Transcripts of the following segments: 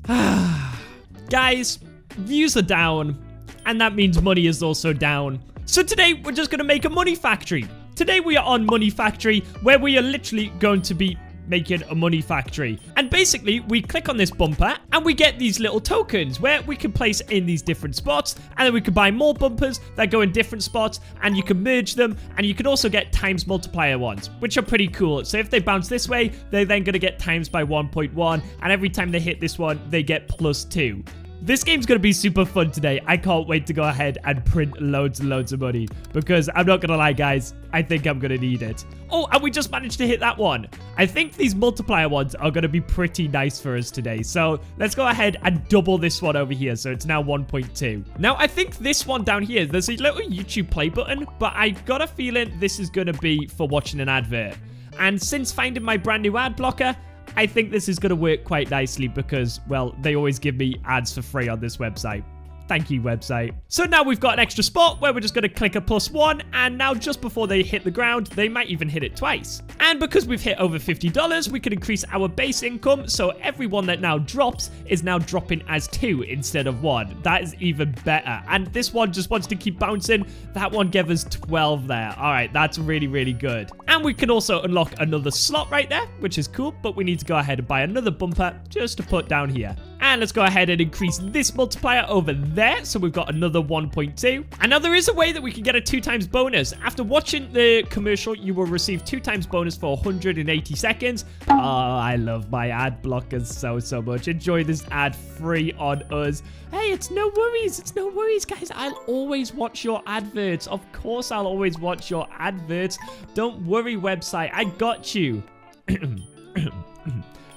Guys, views are down, and that means money is also down. So today, we're just going to make a money factory. Today, we are on Money Factory, where we are literally going to be making a money factory. And basically, we click on this bumper, and we get these little tokens where we can place in these different spots, and then we can buy more bumpers that go in different spots, and you can merge them, and you can also get times multiplier ones, which are pretty cool. So if they bounce this way, they're then going to get times by 1.1, and every time they hit this one, they get +2. This game's going to be super fun today. I can't wait to go ahead and print loads and loads of money because I'm not going to lie, guys. I think I'm going to need it. Oh, and we just managed to hit that one. I think these multiplier ones are going to be pretty nice for us today. So let's go ahead and double this one over here. So it's now 1.2. Now, I think this one down here, there's a little YouTube play button, but I got a feeling this is going to be for watching an advert. And since finding my brand new ad blocker, I think this is going to work quite nicely because, well, they always give me ads for free on this website. Thank you, website. So now we've got an extra spot where we're just going to click a +1, and now just before they hit the ground, they might even hit it twice. And because we've hit over $50, we can increase our base income, so every one that now drops is now dropping as 2 instead of 1. That is even better. And this one just wants to keep bouncing. That one gave us 12 there. All right, that's really, really good. And we can also unlock another slot right there, which is cool, but we need to go ahead and buy another bumper just to put down here. And let's go ahead and increase this multiplier over there. So we've got another 1.2. And now there is a way that we can get a 2x bonus. After watching the commercial, you will receive 2x bonus for 180 seconds. Oh, I love my ad blockers so much. Enjoy this ad free on us. Hey, it's no worries. It's no worries, guys. I'll always watch your adverts. Of course, I'll always watch your adverts. Don't worry, website. I got you.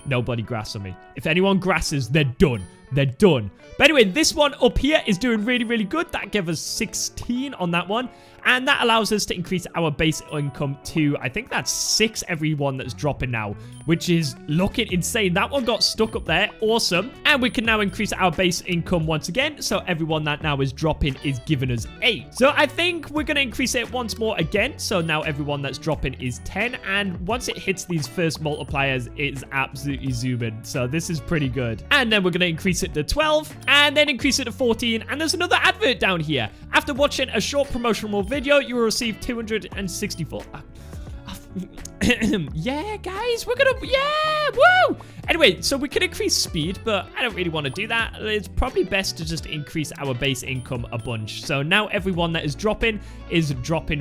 Nobody grass on me. If anyone grasses, they're done. They're done. But anyway, this one up here is doing really, really good. That gave us 16 on that one. And that allows us to increase our base income to, I think that's 6 every one that's dropping now, which is looking insane. That one got stuck up there. Awesome. And we can now increase our base income once again. So everyone that now is dropping is giving us 8. So I think we're going to increase it once more again. So now everyone that's dropping is 10. And once it hits these first multipliers, it's absolutely zooming. So this is pretty good. And then we're going to increase it to 12 and then increase it to 14. And there's another advert down here. After watching a short promotional video, you will receive 264. Yeah, guys, we're gonna, yeah, woo! Anyway, so we can increase speed, but I don't really want to do that. It's probably best to just increase our base income a bunch. So now everyone that is dropping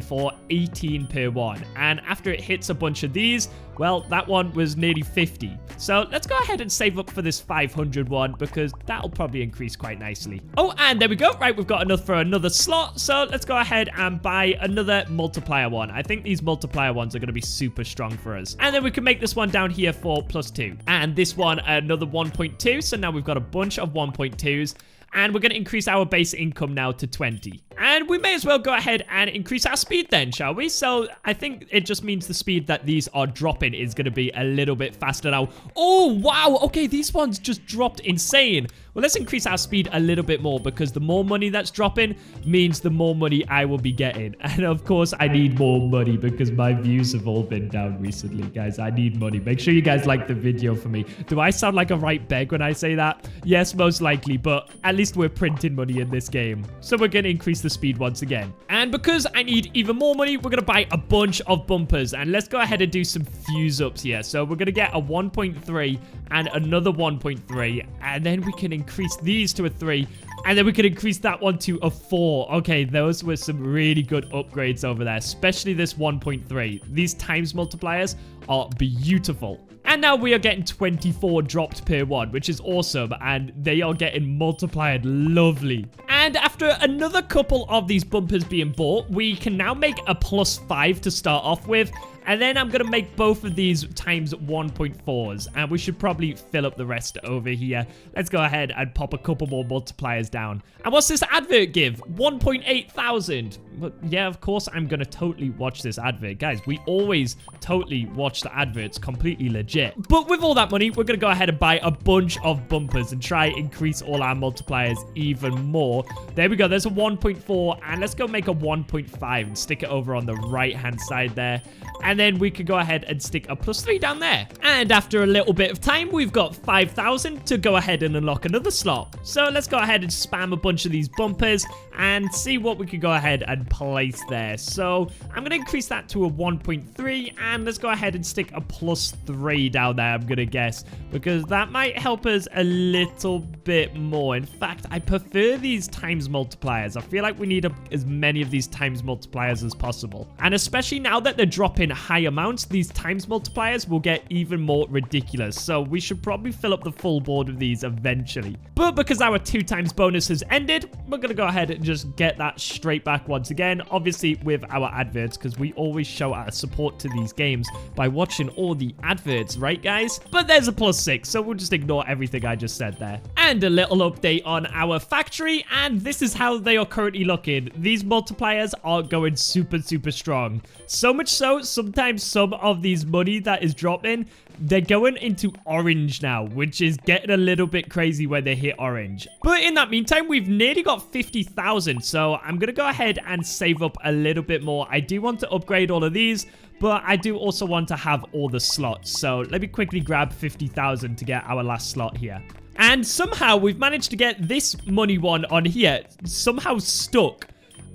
for 18 per one. And after it hits a bunch of these, well, that one was nearly 50. So let's go ahead and save up for this 500 one because that'll probably increase quite nicely. Oh, and there we go. Right, we've got enough for another slot. So let's go ahead and buy another multiplier one. I think these multiplier ones are going to be super strong for us. And then we can make this one down here for +2. And this one, another 1.2. So now we've got a bunch of 1.2s. And we're going to increase our base income now to 20. And we may as well go ahead and increase our speed then, shall we? So I think it just means the speed that these are dropping is going to be a little bit faster now. Oh, wow. Okay, these ones just dropped insane. Well, let's increase our speed a little bit more because the more money that's dropping means the more money I will be getting. And of course, I need more money because my views have all been down recently, guys. I need money. Make sure you guys like the video for me. Do I sound like a right beg when I say that? Yes, most likely, but at least we're printing money in this game. So we're going to increase the speed once again. And because I need even more money, we're going to buy a bunch of bumpers. And let's go ahead and do some fuse ups here. So we're going to get a 1.3 and another 1.3. And then we can increase these to a 3. And then we can increase that one to a 4. Okay, those were some really good upgrades over there, especially this 1.3. These times multipliers are beautiful. And now we are getting 24 dropped per one, which is awesome. And they are getting multiplied lovely. And after another couple of these bumpers being bought, we can now make a +5 to start off with. And then I'm going to make both of these times 1.4s. And we should probably fill up the rest over here. Let's go ahead and pop a couple more multipliers down. And what's this advert give? 1.8 thousand. But yeah, of course, I'm going to totally watch this advert. Guys, we always totally watch the adverts. Completely legit. But with all that money, we're going to go ahead and buy a bunch of bumpers and try increase all our multipliers even more. There we go. There's a 1.4. And let's go make a 1.5 and stick it over on the right-hand side there. And And then we could go ahead and stick a +3 down there. And after a little bit of time, we've got 5,000 to go ahead and unlock another slot. So let's go ahead and spam a bunch of these bumpers and see what we could go ahead and place there. So I'm going to increase that to a 1.3, and let's go ahead and stick a +3 down there, I'm going to guess, because that might help us a little bit more. In fact, I prefer these times multipliers. I feel like we need as many of these times multipliers as possible. And especially now that they're dropping high amounts, these times multipliers will get even more ridiculous. So we should probably fill up the full board of these eventually. But because our 2 times bonus has ended, we're going to go ahead and just get that straight back once again. Obviously with our adverts, because we always show our support to these games by watching all the adverts, right guys? But there's a +6, so we'll just ignore everything I just said there. And a little update on our factory, and this is how they are currently looking. These multipliers are going super strong. So much so, sometimes some of these money that is dropping, they're going into orange now, which is getting a little bit crazy when they hit orange. But in that meantime, we've nearly got 50,000, so I'm going to go ahead and save up a little bit more. I do want to upgrade all of these, but I do also want to have all the slots. So let me quickly grab 50,000 to get our last slot here. And somehow we've managed to get this money one on here somehow stuck.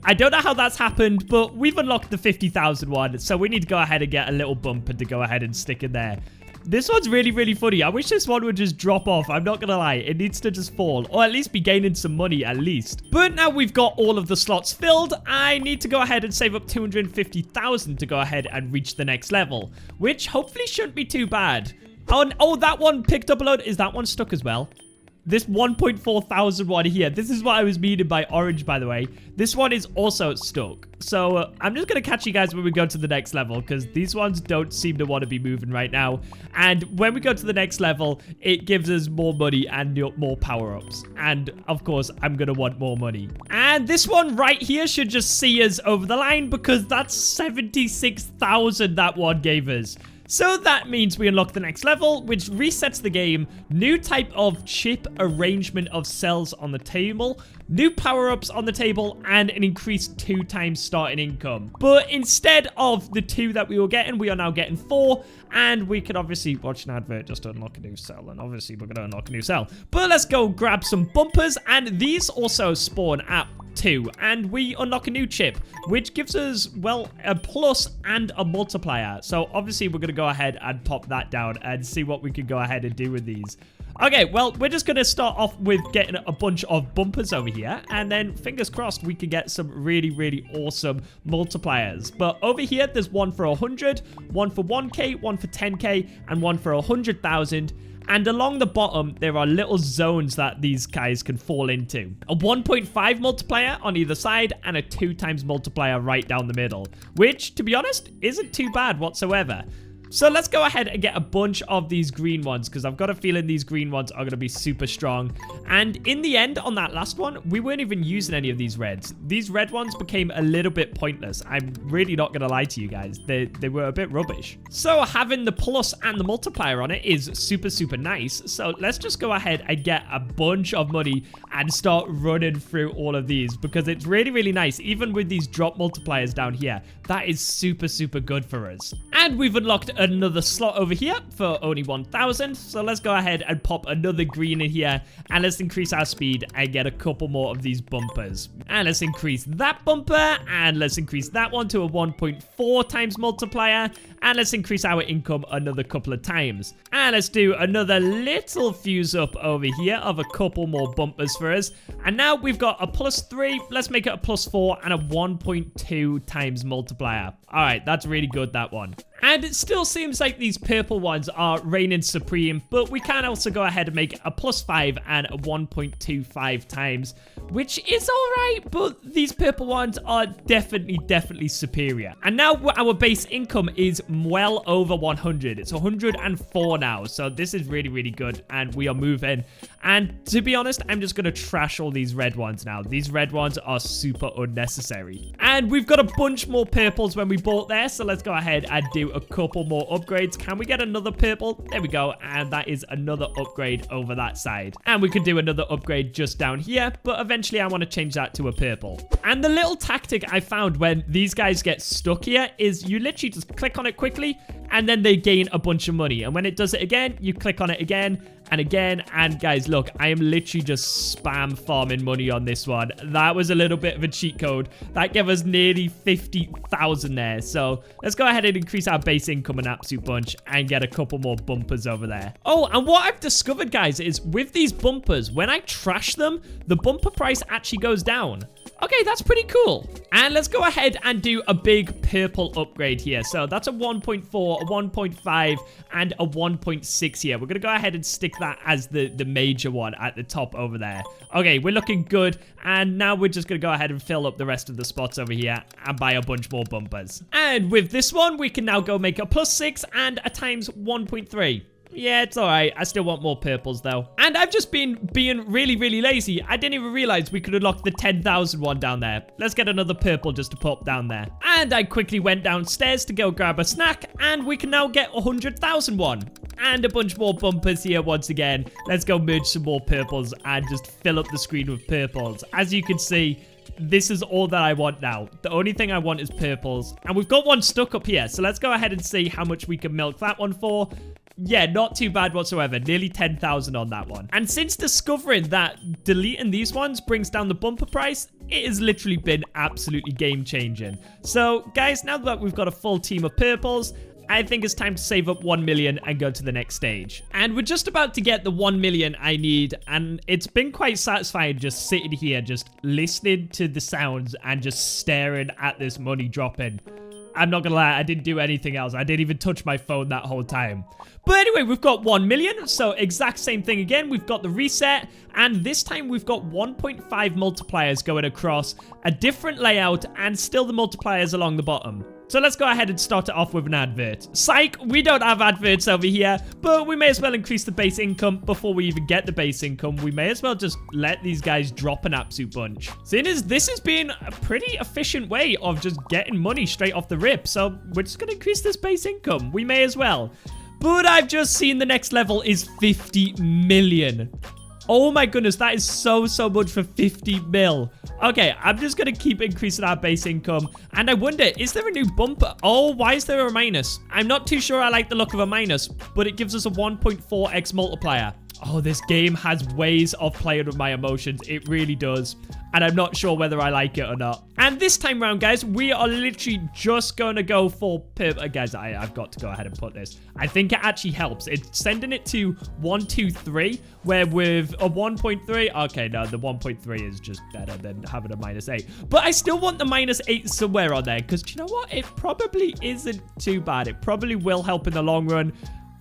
I don't know how that's happened, but we've unlocked the 50,000 one, so we need to go ahead and get a little bumper to go ahead and stick in there. This one's really funny. I wish this one would just drop off. I'm not gonna lie. It needs to just fall, or at least be gaining some money at least. But now we've got all of the slots filled, I need to go ahead and save up 250,000 to go ahead and reach the next level, which hopefully shouldn't be too bad. Oh, that one picked up a load. Is that one stuck as well? This 1.4 thousand one here. This is what I was meaning by orange, by the way. This one is also stuck. So I'm just going to catch you guys when we go to the next level, because these ones don't seem to want to be moving right now. And when we go to the next level, it gives us more money and more power-ups. And of course, I'm going to want more money. And this one right here should just see us over the line, because that's 76,000 that one gave us. So that means we unlock the next level, which resets the game, new type of chip arrangement of cells on the table, new power-ups on the table, and an increased 2 times starting income. But instead of the 2 that we were getting, we are now getting 4, and we can obviously watch an advert just to unlock a new cell, and obviously we're going to unlock a new cell. But let's go grab some bumpers, and these also spawn at 2, and we unlock a new chip, which gives us, well, a plus and a multiplier. So obviously we're going to go ahead and pop that down and see what we can go ahead and do with these. Okay, well, we're just going to start off with getting a bunch of bumpers over here, and then fingers crossed we can get some really awesome multipliers. But over here, there's one for 100, one for 1k, one for 10k, and one for 100,000. And along the bottom, there are little zones that these guys can fall into. A 1.5 multiplier on either side and a 2 times multiplier right down the middle, which, to be honest, isn't too bad whatsoever. So let's go ahead and get a bunch of these green ones, because I've got a feeling these green ones are going to be super strong. And in the end, on that last one, we weren't even using any of these reds. These red ones became a little bit pointless. I'm really not going to lie to you guys. They were a bit rubbish. So having the plus and the multiplier on it is super nice. So let's just go ahead and get a bunch of money and start running through all of these, because it's really nice. Even with these drop multipliers down here, that is super good for us. And we've unlocked another slot over here for only 1,000. So let's go ahead and pop another green in here, and let's increase our speed and get a couple more of these bumpers. And let's increase that bumper, and let's increase that one to a 1.4 times multiplier, and let's increase our income another couple of times. And let's do another little fuse up over here of a couple more bumpers for us. And now we've got a +3. Let's make it a +4 and a 1.2 times multiplier. All right, that's really good, that one. And it still seems like these purple ones are reigning supreme, but we can also go ahead and make a +5 and a 1.25 times, which is alright, but these purple ones are definitely superior. And now our base income is well over 100. It's 104 now, so this is really good, and we are moving. And to be honest, I'm just going to trash all these red ones now. These red ones are super unnecessary. And we've got a bunch more purples when we bought there. So let's go ahead and do a couple more upgrades. Can we get another purple? There we go. And that is another upgrade over that side. And we could do another upgrade just down here. But eventually I want to change that to a purple. And the little tactic I found when these guys get stuck here is you literally just click on it quickly and then they gain a bunch of money. And when it does it again, you click on it again and again. And guys, look, I am literally just spam farming money on this one. That was a little bit of a cheat code. That gave us nearly 50,000 there. So let's go ahead and increase our base income an absolute bunch and get a couple more bumpers over there. Oh, and what I've discovered, guys, is with these bumpers, when I trash them, the bumper price actually goes down. Okay, that's pretty cool. And let's go ahead and do a big purple upgrade here. So that's a 1.4, a 1.5, and a 1.6 here. We're going to go ahead and stick that as the major one at the top over there. Okay, we're looking good. And now we're just going to go ahead and fill up the rest of the spots over here and buy a bunch more bumpers. And with this one, we can now go make a +6 and a times 1.3. Yeah, it's all right. I still want more purples, though. And I've just been being really, really lazy. I didn't even realize we could unlock the 10,000 one down there. Let's get another purple just to pop down there. And I quickly went downstairs to go grab a snack. And we can now get 100,000 one. And a bunch more bumpers here once again. Let's go merge some more purples and just fill up the screen with purples. As you can see, this is all that I want now. The only thing I want is purples. And we've got one stuck up here. So let's go ahead and see how much we can milk that one for. Yeah, not too bad whatsoever. Nearly 10,000 on that one. And since discovering that deleting these ones brings down the bumper price, it has literally been absolutely game-changing. So, guys, now that we've got a full team of purples, I think it's time to save up 1 million and go to the next stage. And we're just about to get the 1 million I need. And it's been quite satisfying just sitting here, just listening to the sounds and just staring at this money dropping. I'm not gonna lie, I didn't do anything else. I didn't even touch my phone that whole time. But anyway, we've got 1 million. So exact same thing again. We've got the reset. And this time we've got 1.5 multipliers going across, a different layout, and still the multipliers along the bottom. So let's go ahead and start it off with an advert. Psych, we don't have adverts over here, but we may as well increase the base income before we even get the base income. We may as well just let these guys drop an absolute bunch. Seeing as this has been a pretty efficient way of just getting money straight off the rip. So we're just going to increase this base income. We may as well. But I've just seen the next level is 50 million. Oh my goodness, that is so much for 50 mil. Okay, I'm just going to keep increasing our base income. And I wonder, is there a new bumper? Oh, why is there a minus? I'm not too sure I like the look of a minus, but it gives us a 1.4x multiplier. Oh, this game has ways of playing with my emotions. It really does. And I'm not sure whether I like it or not. And this time around, guys, we are literally just going to go for guys, I've got to go ahead and put this. I think it actually helps. It's sending it to 1, 2, 3, where with a 1.3, okay, no, the 1.3 is just better than having a -8. But I still want the -8 somewhere on there, because you know what? It probably isn't too bad. It probably will help in the long run.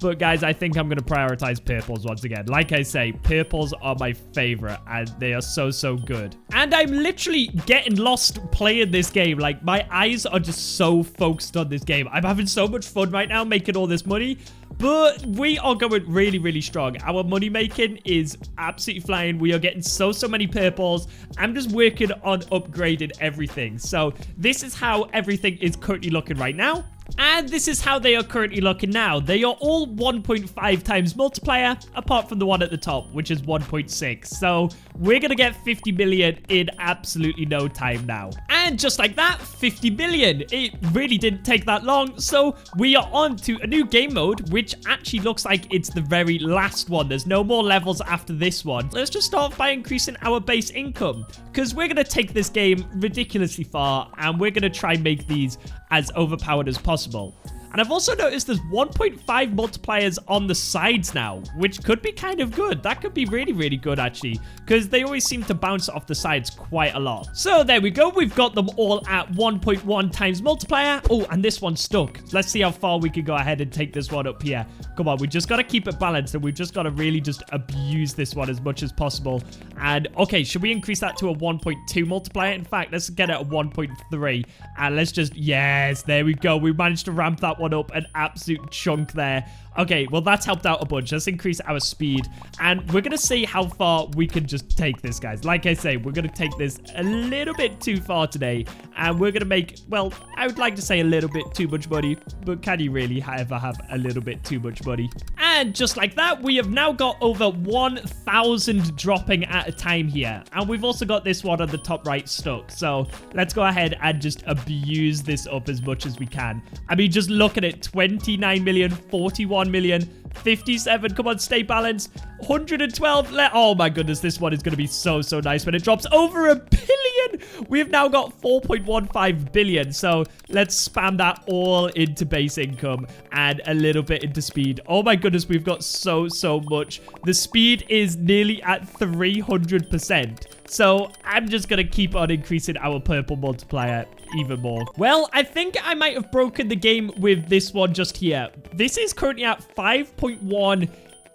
But guys, I think I'm going to prioritize purples once again. Like I say, purples are my favorite and they are so good. And I'm literally getting lost playing this game. Like, my eyes are just so focused on this game. I'm having so much fun right now making all this money. But we are going really strong. Our money making is absolutely flying. We are getting so many purples. I'm just working on upgrading everything. So this is how everything is currently looking right now. And this is how they are currently looking now. They are all 1.5 times multiplier, apart from the one at the top, which is 1.6. So we're going to get 50 million in absolutely no time now. And just like that, 50 million. It really didn't take that long. So we are on to a new game mode, which actually looks like it's the very last one. There's no more levels after this one. Let's just start by increasing our base income, because we're going to take this game ridiculously far, and we're going to try and make these as overpowered as possible. And I've also noticed there's 1.5 multipliers on the sides now, which could be kind of good. That could be really good, actually, because they always seem to bounce off the sides quite a lot. So there we go. We've got them all at 1.1 times multiplier. Oh, and this one's stuck. Let's see how far we can go ahead and take this one up here. Come on, we just got to keep it balanced, and we've just got to really just abuse this one as much as possible. And, okay, should we increase that to a 1.2 multiplier? In fact, let's get it at 1.3. And let's just, yes, there we go. We managed to ramp that one up an absolute chunk there. Okay, well, that's helped out a bunch. Let's increase our speed. And we're going to see how far we can just take this, guys. Like I say, we're going to take this a little bit too far today. And we're going to make, well, I would like to say a little bit too much money. But can you really ever have a little bit too much money? And just like that, we have now got over 1,000 dropping at a time here. And we've also got this one on the top right stuck. So let's go ahead and just abuse this up as much as we can. I mean, just look at it. 29 million, 41 million, 57. Come on, stay balanced. 112. Oh my goodness, this one is going to be so nice when it drops over $1 billion. We have now got 4.15 billion. So let's spam that all into base income and a little bit into speed. Oh my goodness, we've got so much. The speed is nearly at 300%. So I'm just going to keep on increasing our purple multiplier even more. Well, I think I might have broken the game with this one just here. This is currently at 5.1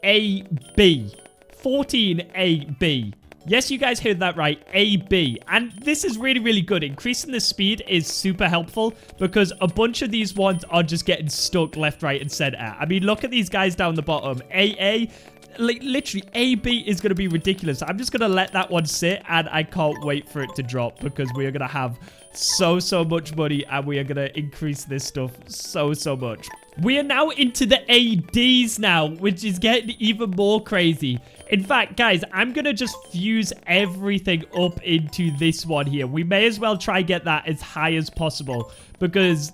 AB. 14 AB. Yes, you guys heard that right. AB. And this is really good. Increasing the speed is super helpful because a bunch of these ones are just getting stuck left, right, and center. I mean, look at these guys down the bottom. AA. Literally, AB is going to be ridiculous. I'm just going to let that one sit, and I can't wait for it to drop because we are going to have so much money, and we are going to increase this stuff so much. We are now into the ADs now, which is getting even more crazy. In fact, guys, I'm going to just fuse everything up into this one here. We may as well try get that as high as possible because,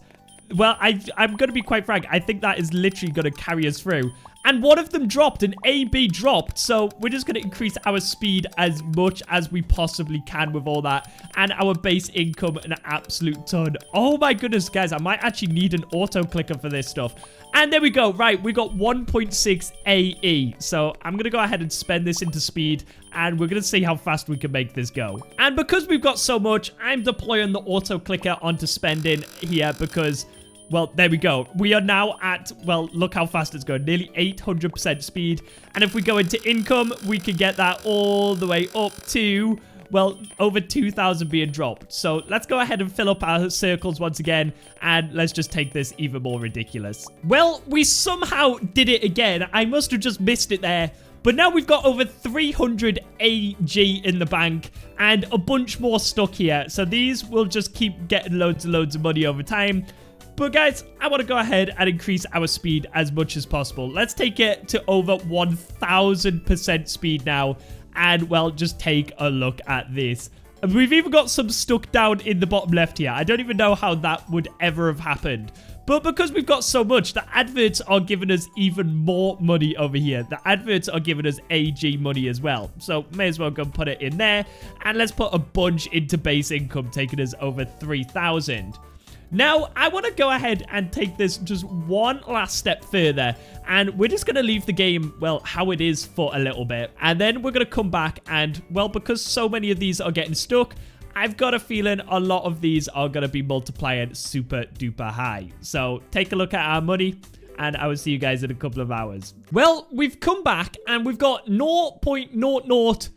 well, I'm going to be quite frank. I think that is literally going to carry us through. And one of them dropped, an AB dropped. So we're just going to increase our speed as much as we possibly can with all that. And our base income an absolute ton. Oh my goodness, guys. I might actually need an auto clicker for this stuff. And there we go. Right, we got 1.6 AE. So I'm going to go ahead and spend this into speed. And we're going to see how fast we can make this go. And because we've got so much, I'm deploying the auto clicker onto spending here because, well, there we go. We are now at, well, look how fast it's going. Nearly 800% speed. And if we go into income, we can get that all the way up to, well, over 2,000 being dropped. So let's go ahead and fill up our circles once again. And let's just take this even more ridiculous. Well, we somehow did it again. I must have just missed it there. But now we've got over 300 AG in the bank and a bunch more stuck here. So these will just keep getting loads of money over time. But guys, I want to go ahead and increase our speed as much as possible. Let's take it to over 1,000% speed now. And, well, just take a look at this. And we've even got some stuck down in the bottom left here. I don't even know how that would ever have happened. But because we've got so much, the adverts are giving us even more money over here. The adverts are giving us AG money as well. So may as well go and put it in there. And let's put a bunch into base income, taking us over 3,000. Now, I want to go ahead and take this just one last step further. And we're just going to leave the game, well, how it is for a little bit. And then we're going to come back and, well, because so many of these are getting stuck, I've got a feeling a lot of these are going to be multiplying super duper high. So take a look at our money. And I will see you guys in a couple of hours. Well, we've come back and we've got 0.00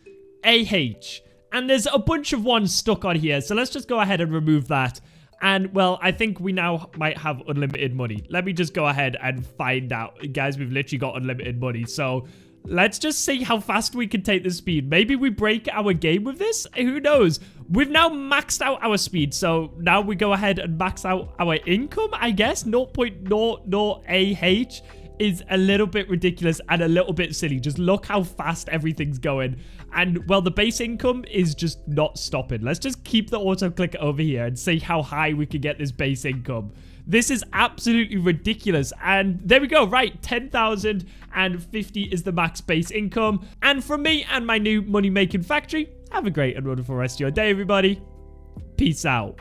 AH. And there's a bunch of ones stuck on here. So let's just go ahead and remove that. And, well, I think we now might have unlimited money. Let me just go ahead and find out. Guys, we've literally got unlimited money. So let's just see how fast we can take the speed. Maybe we break our game with this? Who knows? We've now maxed out our speed. So now we go ahead and max out our income, I guess. 0.00 AH is a little bit ridiculous and a little bit silly. Just look how fast everything's going. And, well, the base income is just not stopping. Let's just keep the auto clicker over here and see how high we can get this base income. This is absolutely ridiculous. And there we go. Right, 10,050 is the max base income. And from me and my new money-making factory, have a great and wonderful rest of your day, everybody. Peace out.